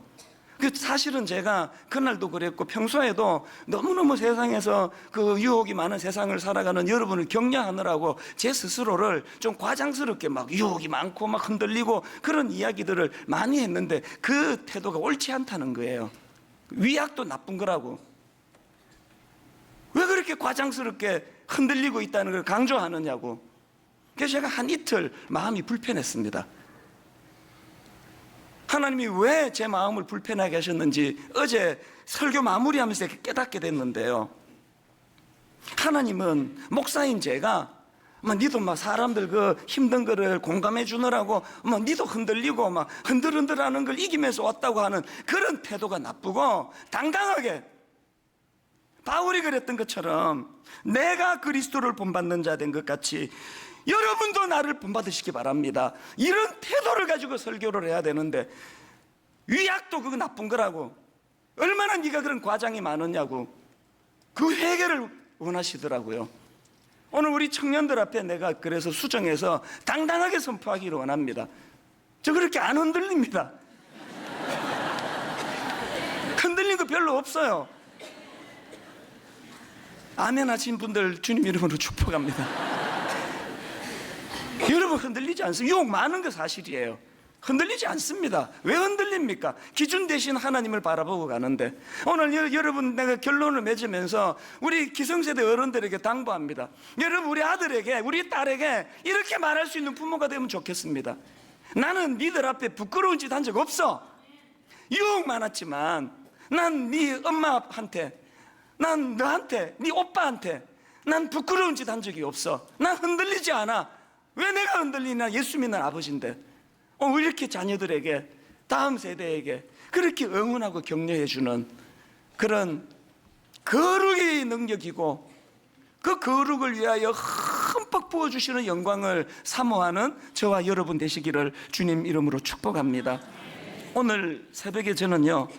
사실은 제가 그날도 그랬고 평소에도 너무너무 세상에서 그 유혹이 많은 세상을 살아가는 여러분을 격려하느라고 제 스스로를 좀 과장스럽게 막 유혹이 많고 막 흔들리고 그런 이야기들을 많이 했는데 그 태도가 옳지 않다는 거예요. 위약도 나쁜 거라고. 왜 그렇게 과장스럽게 흔들리고 있다는 걸 강조하느냐고. 그래서 제가 한 이틀 마음이 불편했습니다. 하나님이 왜 제 마음을 불편하게 하셨는지 어제 설교 마무리하면서 깨닫게 됐는데요, 하나님은 목사인 제가 니도 막 사람들 그 힘든 거를 공감해 주느라고 니도 흔들리고 막 흔들흔들하는 걸 이기면서 왔다고 하는 그런 태도가 나쁘고, 당당하게 바울이 그랬던 것처럼 내가 그리스도를 본받는 자 된 것 같이 여러분도 나를 본받으시기 바랍니다, 이런 태도를 가지고 설교를 해야 되는데 위약도 그거 나쁜 거라고, 얼마나 네가 그런 과장이 많으냐고 그 해결을 원하시더라고요. 오늘 우리 청년들 앞에 내가 그래서 수정해서 당당하게 선포하기를 원합니다. 저 그렇게 안 흔들립니다. 흔들린 거 별로 없어요. 아멘 하신 분들 주님 이름으로 축복합니다. 여러분, 흔들리지 않습니다. 유혹 많은 거 사실이에요. 흔들리지 않습니다. 왜 흔들립니까? 기준 대신 하나님을 바라보고 가는데. 오늘 여러분, 내가 결론을 맺으면서 우리 기성세대 어른들에게 당부합니다. 여러분, 우리 아들에게, 우리 딸에게 이렇게 말할 수 있는 부모가 되면 좋겠습니다. 나는 니들 앞에 부끄러운 짓 한 적 없어. 유혹 많았지만 난 네 엄마한테, 난 너한테, 네 오빠한테 난 부끄러운 짓 한 적이 없어. 난 흔들리지 않아. 왜 내가 흔들리나? 예수 믿는 아버지인데. 왜 이렇게 자녀들에게, 다음 세대에게 그렇게 응원하고 격려해주는 그런 거룩의 능력이고 그 거룩을 위하여 흠뻑 부어주시는 영광을 사모하는 저와 여러분 되시기를 주님 이름으로 축복합니다. 오늘 새벽에 저는요,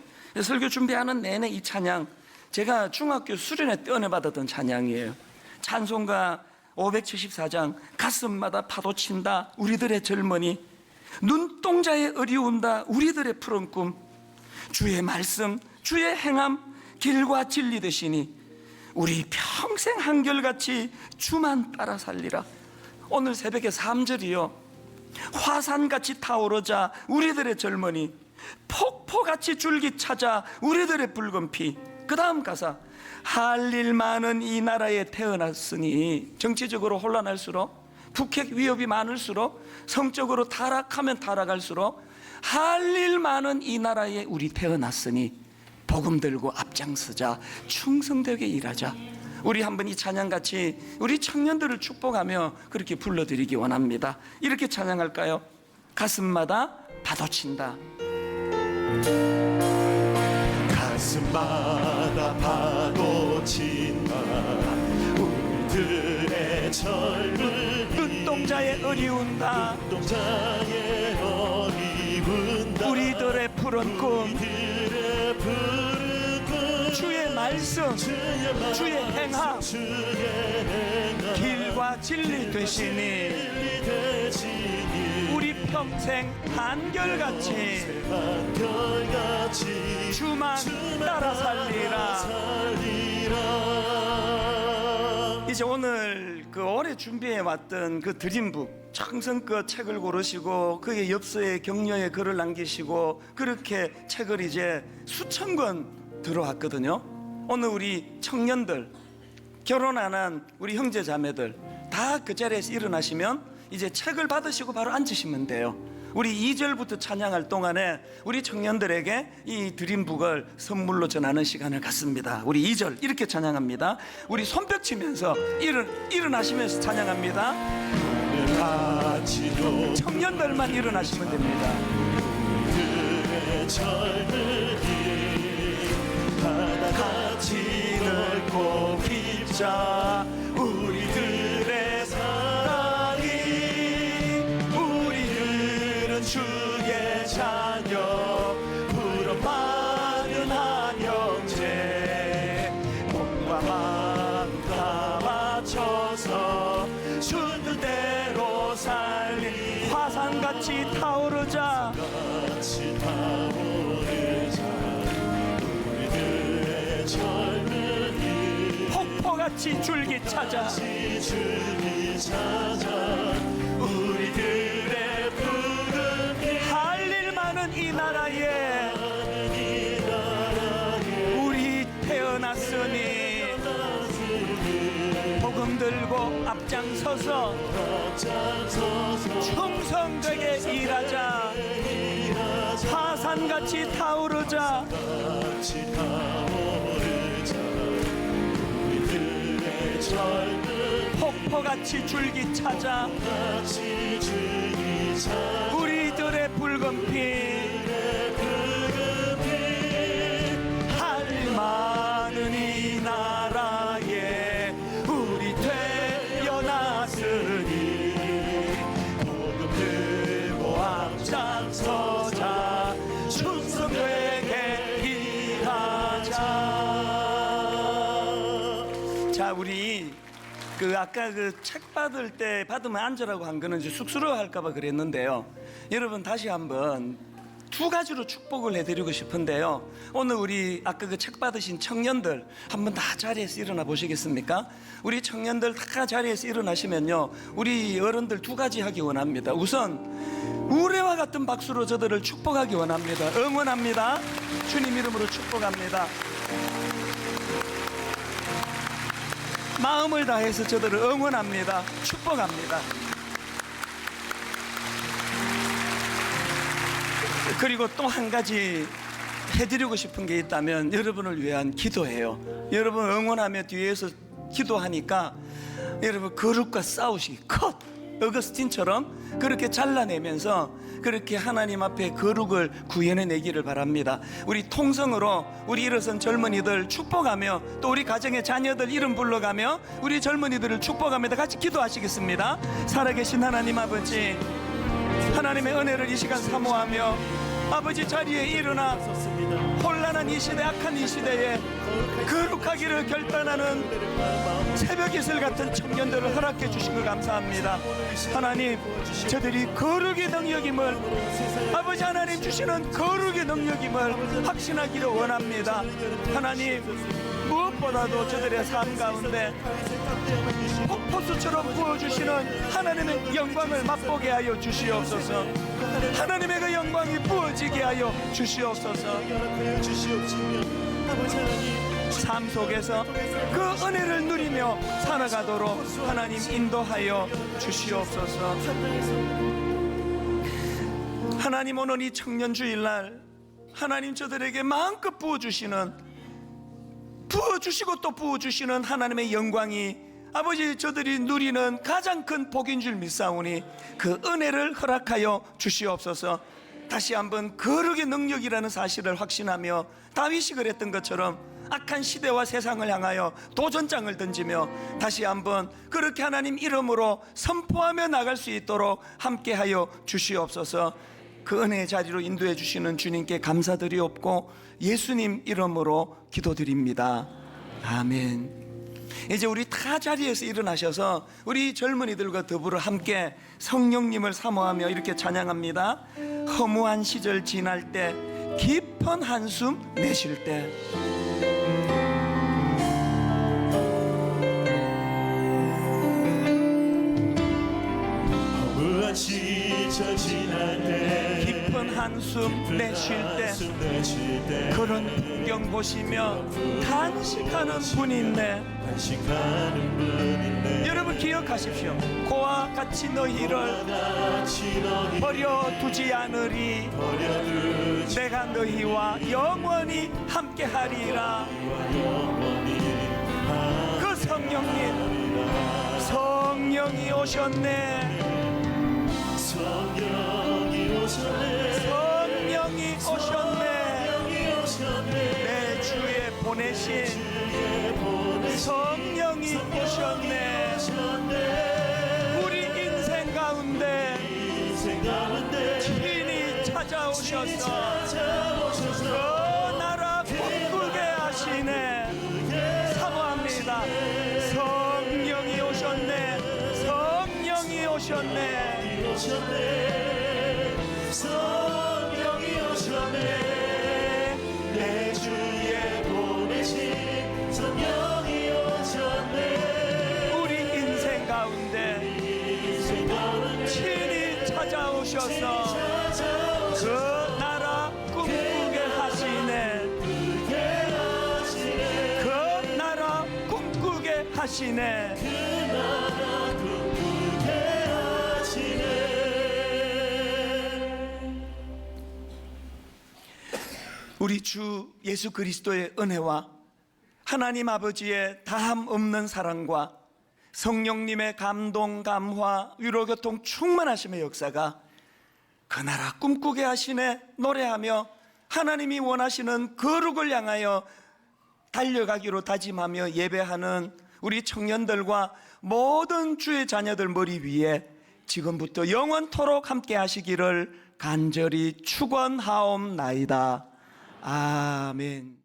설교 준비하는 내내 이 찬양, 제가 중학교 수련회 때 은혜 받았던 찬양이에요. 찬송가 574장, 가슴마다 파도친다 우리들의 젊은이, 눈동자에 어리운다 우리들의 푸른 꿈, 주의 말씀 주의 행함 길과 진리 되시니 우리 평생 한결같이 주만 따라 살리라. 오늘 새벽에 3절이요, 화산같이 타오르자 우리들의 젊은이, 폭포같이 줄기차자 우리들의 붉은 피. 그 다음 가사, 할 일 많은 이 나라에 태어났으니. 정치적으로 혼란할수록, 북핵 위협이 많을수록, 성적으로 타락하면 타락할수록, 할 일 많은 이 나라에 우리 태어났으니 복음 들고 앞장서자, 충성되게 일하자. 우리 한번 이 찬양같이 우리 청년들을 축복하며 그렇게 불러드리기 원합니다. 이렇게 찬양할까요? 가슴마다 파도친다. 가슴마다 파도친다. 우리들의 젊은이, 눈동자에 어리운다. 눈동자에 어리운다. 우리들의 푸른 꿈, 우리들의 푸른 꿈, 주의 말씀, 주의 행함 길과 진리 되시니 우리 평생 한결같이 주만 따라 살리라. 이제 오늘 그 올해 준비해 왔던 그 드림북 청성껏 책을 고르시고 그의 엽서에 격려의 글을 남기시고 그렇게 책을 이제 수천 권 들어왔거든요. 오늘 우리 청년들, 결혼 안 한 우리 형제 자매들 다 그 자리에서 일어나시면 이제 책을 받으시고 바로 앉으시면 돼요. 우리 2절부터 찬양할 동안에 우리 청년들에게 이 드림북을 선물로 전하는 시간을 갖습니다. 우리 2절 이렇게 찬양합니다. 우리 손뼉 치면서 일어나시면서 찬양합니다. 청년들만 일어나시면 됩니다. 바다같이 넓고 깊자 우리들의 사랑이, 우리들은 주의 자녀, 부름받은 한 형제, 몸과 마음 다 맞춰서 주는 대로 살리. 화산같이 타오르자, 폭포같이 줄기차자, 우리들의 푸른 피. 할 일 많은 이 나라에 우리 태어났으니 복음 들고 앞장서서 충성되게 일하자. 화산같이 타오르자, 폭포같이 줄기차자, 우리들의 붉은 피. 할 일 많은 이 나라에 우리 태어났으니 복음 들고 앞장서자, 충성되게 일하자. 자, 우리 그 아까 그 책 받을 때 받으면 앉으라고 한 거는 이제 쑥스러워할까봐 그랬는데요. 여러분 다시 한번 두 가지로 축복을 해드리고 싶은데요. 오늘 우리 아까 그 책 받으신 청년들 한번 다 자리에서 일어나 보시겠습니까? 우리 청년들 다 자리에서 일어나시면요, 우리 어른들 두 가지 하기 원합니다. 우선 우레와 같은 박수로 저들을 축복하기 원합니다. 응원합니다. 주님 이름으로 축복합니다. 마음을 다해서 저들을 응원합니다. 축복합니다. 그리고 또 한 가지 해드리고 싶은 게 있다면 여러분을 위한 기도예요. 여러분 응원하며 뒤에서 기도하니까 여러분 거룩과 싸우시기 컷, 어거스틴처럼 그렇게 잘라내면서 그렇게 하나님 앞에 거룩을 구현해내기를 바랍니다. 우리 통성으로 우리 일어선 젊은이들 축복하며 또 우리 가정의 자녀들 이름 불러가며 우리 젊은이들을 축복하며 같이 기도하시겠습니다. 살아계신 하나님 아버지, 하나님의 은혜를 이 시간 사모하며 아버지 자리에 일어나 혼란한 이 시대, 악한 이 시대에 거룩하기를 결단하는 새벽의 다윗을 같은 청년들을 허락해 주신 거 감사합니다. 하나님, 저들이 거룩의 능력임을, 아버지 하나님 주시는 거룩의 능력임을 확신하기를 원합니다. 하나님, 무엇보다도 저들의 삶 가운데 폭포수처럼 부어주시는 하나님의 영광을 맛보게 하여 주시옵소서. 하나님의 그 영광이 부어지게 하여 주시옵소서. 삶 속에서 그 은혜를 누리며 살아가도록 하나님 인도하여 주시옵소서. 하나님, 오늘 이 청년주일날 하나님 저들에게 마음껏 부어주시고 또 부어주시는 하나님의 영광이 아버지 저들이 누리는 가장 큰 복인 줄 믿사오니 그 은혜를 허락하여 주시옵소서. 다시 한번 거룩의 능력이라는 사실을 확신하며 다윗이 그랬던 것처럼 악한 시대와 세상을 향하여 도전장을 던지며 다시 한번 그렇게 하나님 이름으로 선포하며 나갈 수 있도록 함께하여 주시옵소서. 그 은혜의 자리로 인도해 주시는 주님께 감사드리옵고 예수님 이름으로 기도드립니다. 아멘. 이제 우리 타 자리에서 일어나셔서 우리 젊은이들과 더불어 함께 성령님을 사모하며 이렇게 찬양합니다. 허무한 시절 지날 때, 깊은 한숨 내쉴 때. 허무한 시절 지날 때, 깊은 한숨 내쉴 때, 그런 풍경 보시며 탄식하는 분이 있네. 단식하는 분인데 여러분 기억하십시오. 그와 같이 너희를 버려두지 않으리. 내가 너희와 영원히 함께하리라. 그 성령이 오셨네. 성령이 오셨네. 내 주에 보내신 성령이 오셨네. 우리 인생 가운데 친히 찾아오셔서 그 나라 꿈꾸게 하시네. 사모합니다. 성령이 오셨네. 성령이 오셨네. 성령이 오셨네. 내 주에 보내신 성령이 오셨네. 우리 인생 가운데 친히 찾아오셔서 그 나라 꿈꾸게 하시네. 그 나라 꿈꾸게 하시네. 우리 주 예수 그리스도의 은혜와 하나님 아버지의 다함 없는 사랑과 성령님의 감동, 감화, 위로, 교통 충만하심의 역사가 그 나라 꿈꾸게 하시네 노래하며 하나님이 원하시는 거룩을 향하여 달려가기로 다짐하며 예배하는 우리 청년들과 모든 주의 자녀들 머리 위에 지금부터 영원토록 함께 하시기를 간절히 축원하옵나이다. 아멘.